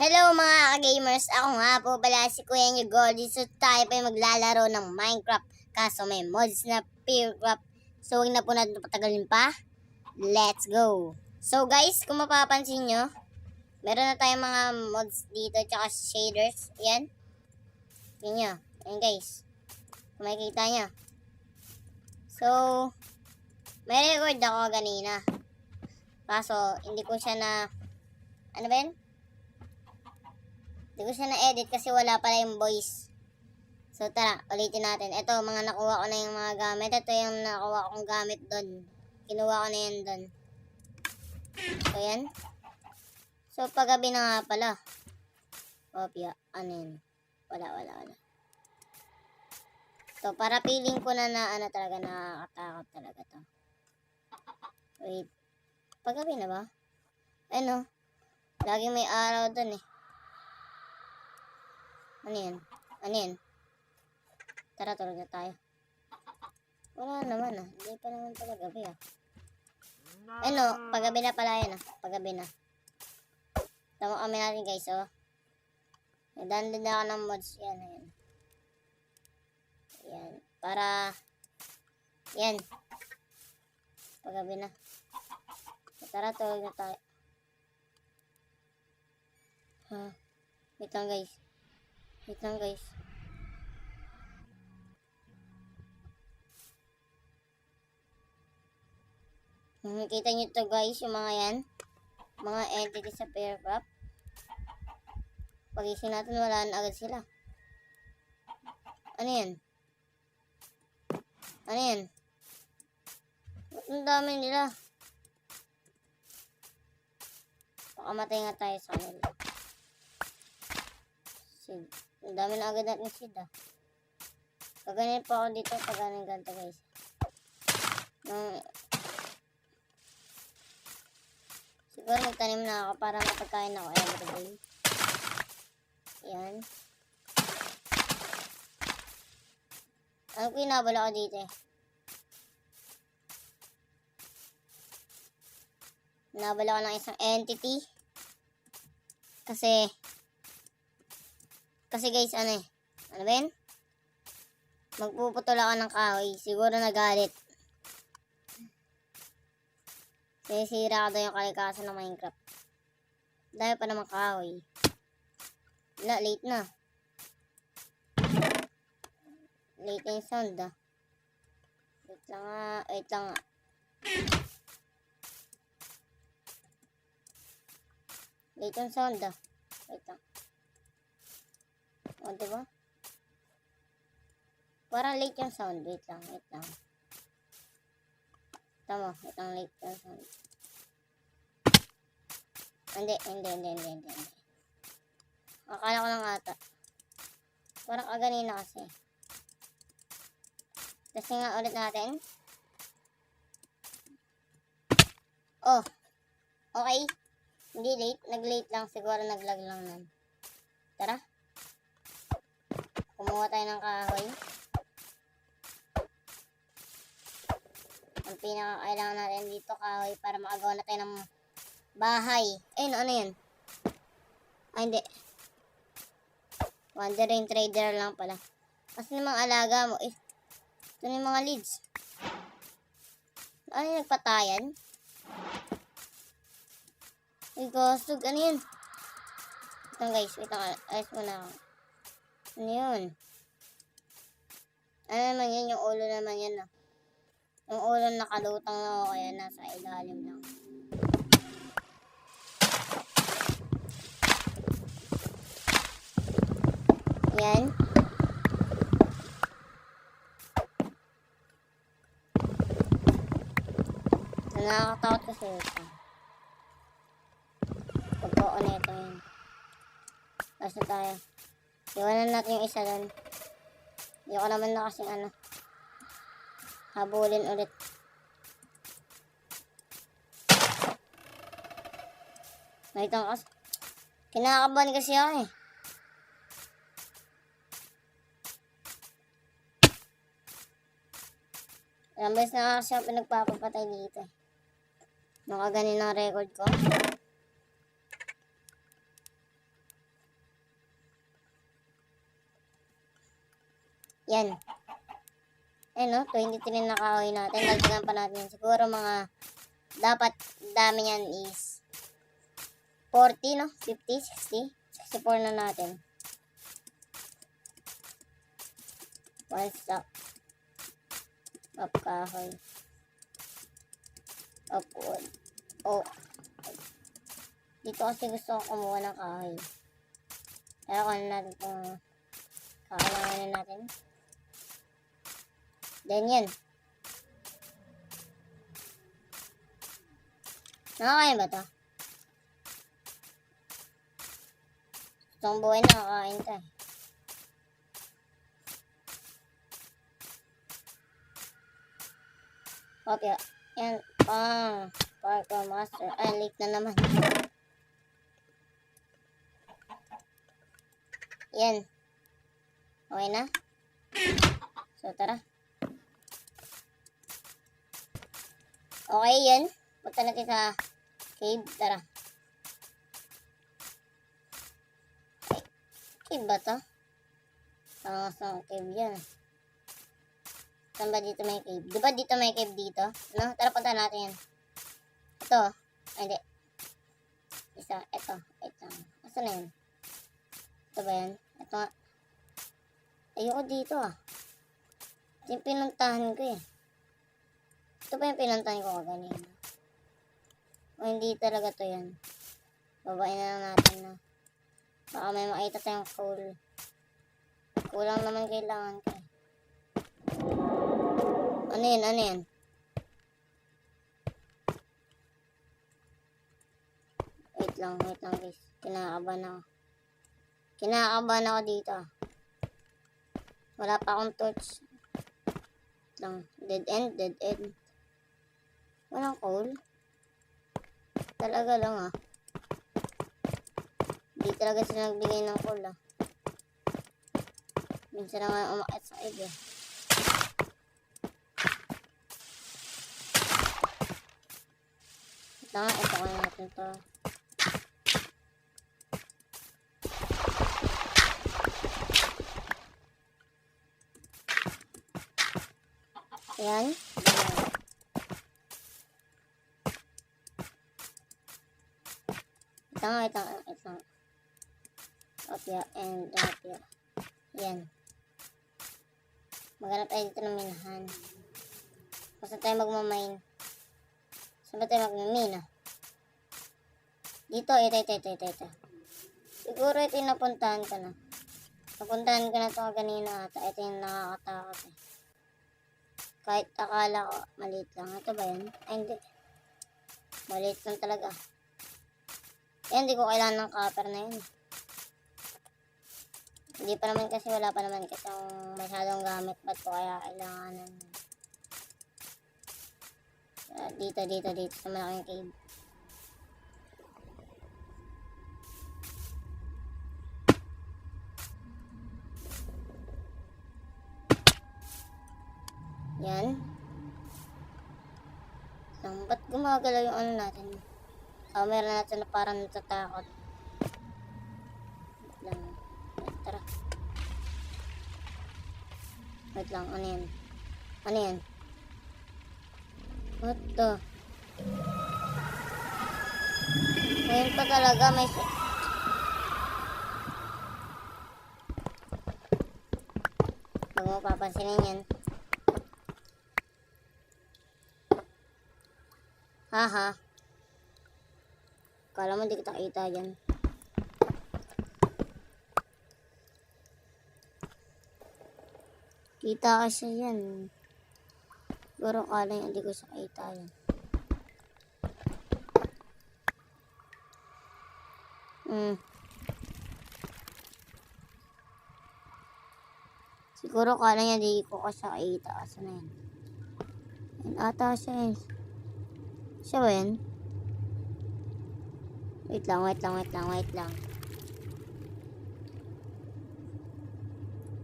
Hello mga ka-gamers, ako nga po pala si Kuya nyo Goldie. So tayo pa maglalaro ng Minecraft. Kaso may mods na Fearcraft. So huwag na po natin patagalin pa. Let's go! So guys, kung mapapansin nyo, meron na tayong mga mods dito tsaka shaders. Yan. Yan nyo. Yan guys. Kung makikita nyo. So, may record ako kanina. Kaso, hindi ko siya na... Ano ba yan? Hindi ko siya na-edit kasi wala pala yung voice. So tara, ulitin natin. Ito, mga nakuha ko na yung mga gamit. Ito yung nakuha kong gamit doon. Kinuha ko na yan doon. So yan. So paggabi na nga pala. Opya, ano yun? Wala. So para feeling ko na talaga nakakatakot talaga to. Wait. Paggabi na ba? Ano? Laging may araw doon eh. Ano yan? Tara, tulog na tayo. Wala naman ah. Hindi pa naman pala gabi ah. Ano, paggabi na pala yan ah. Paggabi na. Tama kami natin guys oh. Nagdandun na ako ng mods. Yan. Yan. Para, yan. Paggabi na. Tara, tulog na tayo. Wait lang guys. Nakikita nyo to guys, yung mga yan. Mga entity sa Fearcraft. Pag-ising natin, wala na agad sila. Ano yan? Ang dami nila. Pakamatay nga tayo sa kanila. Ang dami na agad natin seed ah. Paganin pa ako dito pag ganun ganito guys. Siguro magtanim na ako para mapagkain ako everyday. Yan. Ano ko inabala ko dito eh. Inabala ko ng isang entity. Kasi guys, ano ba yun? Magpuputol ako ng kahoy. Siguro nagalit. Sinisira ko daw yung kalikasan ng Minecraft. Dahil pa naman kahoy. Wala, late na. Late na yung sound ah. Wait lang nga. Late yung sound ah. Wait lang. O, diba? Parang late yung sound. Wait lang. Tama, itang late yung sound. Hindi. Akala ko lang ata. Parang kaganina kasi. Kasi nga ulit natin. Oh. Okay. Hindi late. Nag-late lang. Siguro nag-lag lang nun. Tara. Kumuha tayo ng kahoy. Ang pinakakailangan natin dito kahoy para makagawa na tayo ng bahay. Ayun, ano yan? Ay, hindi. Wandering trader lang pala. Kasi yung mga alaga mo, ito na yung mga leads. Ano yung nagpatayan? Ay, gosog. Ano yun? Ito guys, ayos mo na ako. Ano yun? Ano naman yan? Yung ulo naman yan ah. Yung ulo nakalutang na ako kaya nasa ilalim lang. Yan. Nakakatakot kasi ito. Pagkoo na ito yan. Tapos na tayo. Iwanan natin yung isa doon. Hindi ko naman na kasing habulin ulit. Nakita kasi. Kinakabahan kasi ako eh. Ilang beses na kasi ako pinagpapapatay dito eh. Nakaganin ang record ko. Yan. Ayan, no? 23 na kahoy natin. Dagdagan pa natin. Siguro mga, dapat dami yan is 40, no? 50, 60. 64 na natin. One stack of kahoy. Of wood. Oh. Dito kasi gusto ko kumuha ng kahoy. Kaya kung natin itong kakailanganin natin. Then yan. Nakakain ba ito? Itong buhay nakakain ito eh. Okay. Yan. Parkour master. Ay, late na naman. Yan. Okay na? So, tara. Okay, yan. Punta natin sa cave. Tara. Ay, cave ba to? Tangas ng cave yan. Saan ba dito may cave? Di ba dito may cave dito? No? Tara, punta natin yan. Ito. Ay, hindi. Isa. Ito. Ito. Asan na yan? Ito ba yan? Ito nga. Ayoko dito ah. Ito yung pinuntahan ko eh. Ito ba yung pinuntahan ko kanina? O hindi talaga to yan. Babain na lang natin na. Baka may makita tayong coal. Kulang naman kailangan ko eh. Ano yan? Ano yan? Wait lang guys. Kinakabahan ako. Kinakabahan ako dito. Wala pa akong torch. Wait lang. Dead end. Walang coal. Talaga lang ah. Hindi talaga sila nagbigay ng coal ah. Minsan na nga umakit sa cave eh. Ito nga, ito kaya natin to. Ayan. Ito nga. Opya and opya. Ayan. Maghanap tayo dito ng minahan. Basta tayo magmamine. Saan ba tayo magmamina? Dito, ito. Siguro ito yung napuntahan ko na. Napuntahan ko na ito kanina ata. Ito yung nakakatakot eh. Kahit akala ko maliit lang. Ito ba yan? Ay, hindi. Maliit lang talaga. Yan, hindi ko kailangan ng copper na yun. Hindi pa naman kasi wala pa naman kasi ang masyadong gamit. Ba't ko kaya kailanganan? Dito sa malaking cave. Yan. Ba't gumagalaw yung ano natin? Meron natin na parang natatakot. Tara. Wait lang, ano yan? What the? Ngayon pa talaga may... Huwag mo papansinin yan. Haha. Kala mo di kita kita dyan. Kita kasi yan. Siguro kala niya di ko sa kita yan. Siguro kala niya di ko kasi kita. Asa na yan? Yan ata siya eh. Siya ba yan? Wait lang.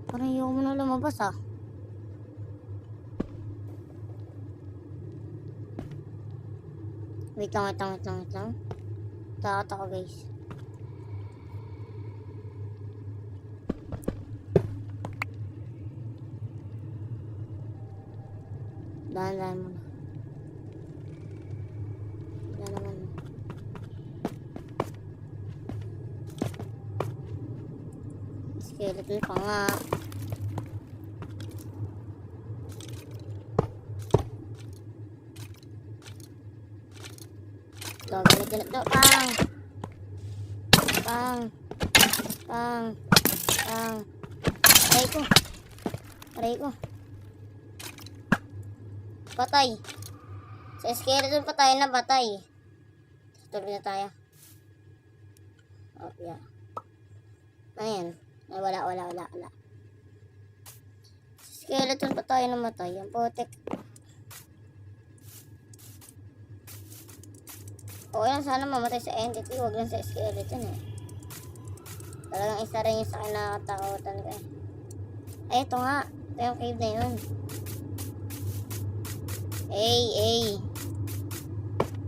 Parang ayaw mo na lumabas ah. Wait lang. Takot ako guys. Dahan-dahan mo. Wala naman. Skeleton pa nga. Ito, gamitin ito. Pang! Pang! Pang! Pang! Aray ko! Aray ko! Patay! Sa skeleton patay na patay. Tulog na tayo. Oh, yeah. Ayan. Ay, wala. Skeleton pa tayo namatay. Ang putik. Okay lang sana mamatay sa entity. Huwag lang sa skeleton eh. Talagang isa rin yung sa akin nakakatakutan ko eh. Ay, ito nga. Ito yung cave na yun. Ay.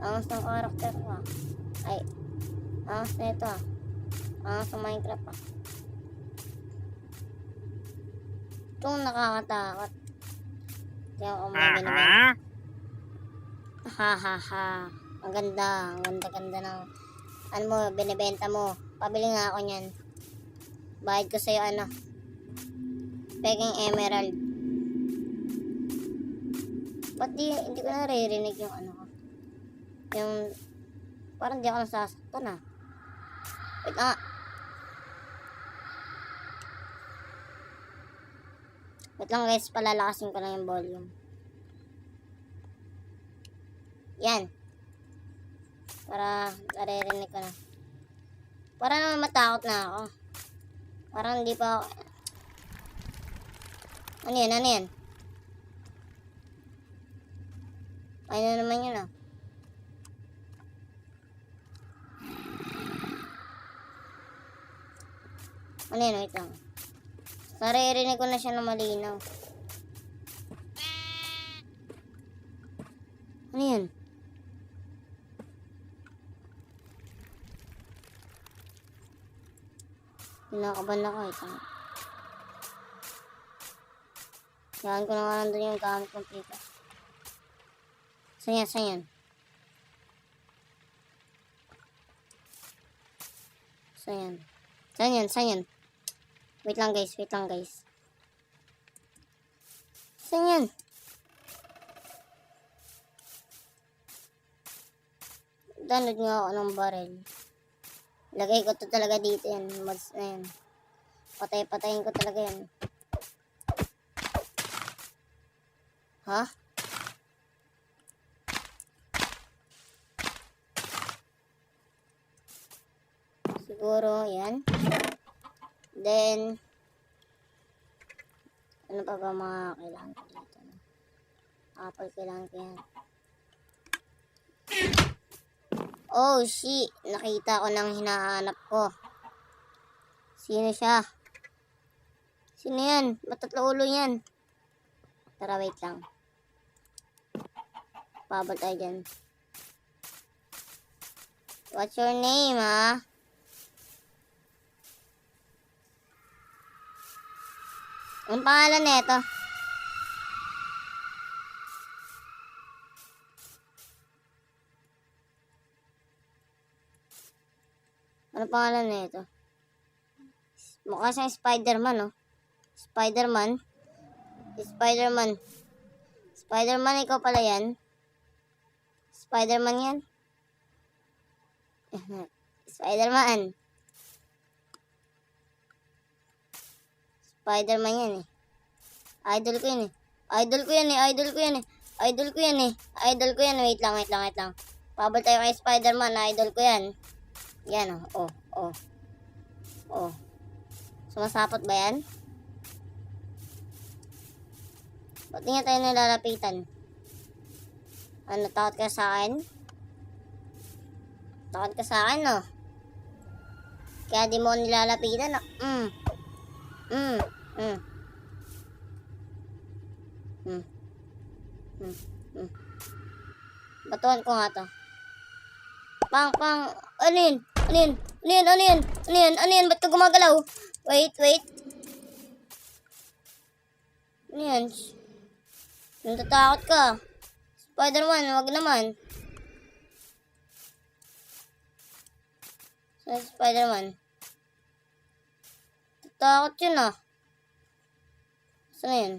Angas ng karakter ko ah. Ay. Angas na ito ah. Angas ng Minecraft ah. Itong nakakatakot. Kaya ako mga naman. Ha. Ang ganda ng ano mo, binibenta mo. Pabili nga ako niyan. Bayad ko sa'yo ano. Peking emerald. Ba't hindi ko naririnig yung ano ko. Yung parang di ako nasasaktan ah. Wait nga. Wait lang guys, palalakasin ko lang yung volume. Yan. Para naririnig ko na. Para naman matakot na ako. Parang hindi pa ako. Ano yan? Ay na naman yun ah. Ano yan? Wait lang. Naririnig ko na siya na malinaw. Ano yan? Pinakaban ako ito. Yan ko na nga nandun yung gamit kong pika. Saan yan? Saan yan? Wait lang guys. Saan yan? Download nga ako ng barrel. Lagay ko to talaga dito yan. Mods na yan. Patayin ko talaga yan. Ha? Siguro yan. Then ano pa ba mga kailangan ko dito? Apple kailangan ko yan. Oh shit, nakita ko ng hinahanap ko. Sino siya? Sino yan? Matatlo ulo yan. Tara, wait lang. Pabal tayo dyan. What's your name, ha? Anong pangalan nito? Anong pangalan nito? Mukha siyang Spider-Man, no? Spider-Man, ikaw pala yan? Spider-Man yan? Spider-Man yan eh. Idol ko yan eh. Wait lang. Pabal tayo kay Spider-Man. Idol ko yan. Yan oh. Sumasapot ba yan? Ba't nga tayo nilalapitan? Ano, takot ka sa akin? Takot ka sa akin, no? Kaya di mo nilalapitan, no? Batuhan ko nga to. Pang. Ano yun? Ba't ka gumagalaw? Wait. Ano yan? Natatakot ka. Spider-Man, wag naman. Saan si Spider-Man? Natatakot yun ah. Saan na yun?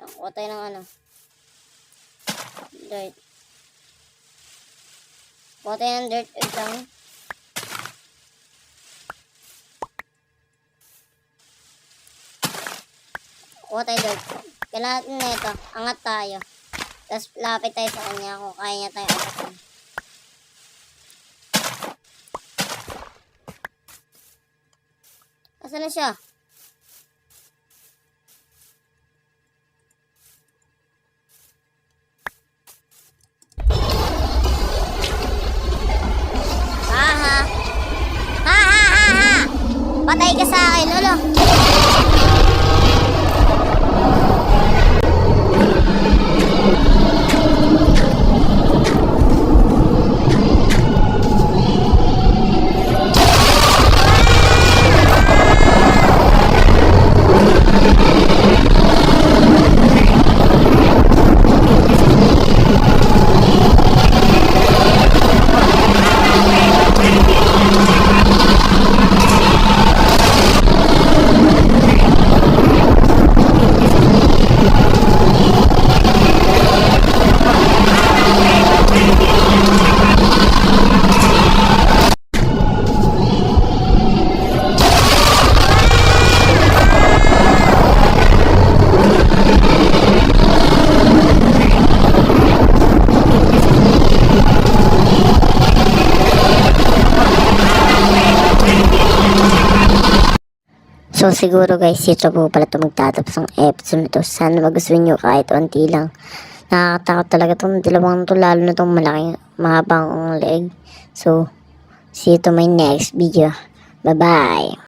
Kuha tayo ng ano. Dirt. Kuha tayo ng dirt. Isang. Kuha tayo dirt. Kailangan natin na ito. Angat tayo. Tapos lapit tayo sa kanya kung kaya niya tayo agatin. Asan na siya? Ha ha. Ha ha ha ha. Patay ka sa akin, ulo. So siguro guys, ito po pala ito magtatapos ang episode nito. Sana magustuhan nyo kahit onti lang. Nakakatakot talaga itong dalawang to, lalo na itong malaking mahabang leeg. So, see you to my next video. Bye bye.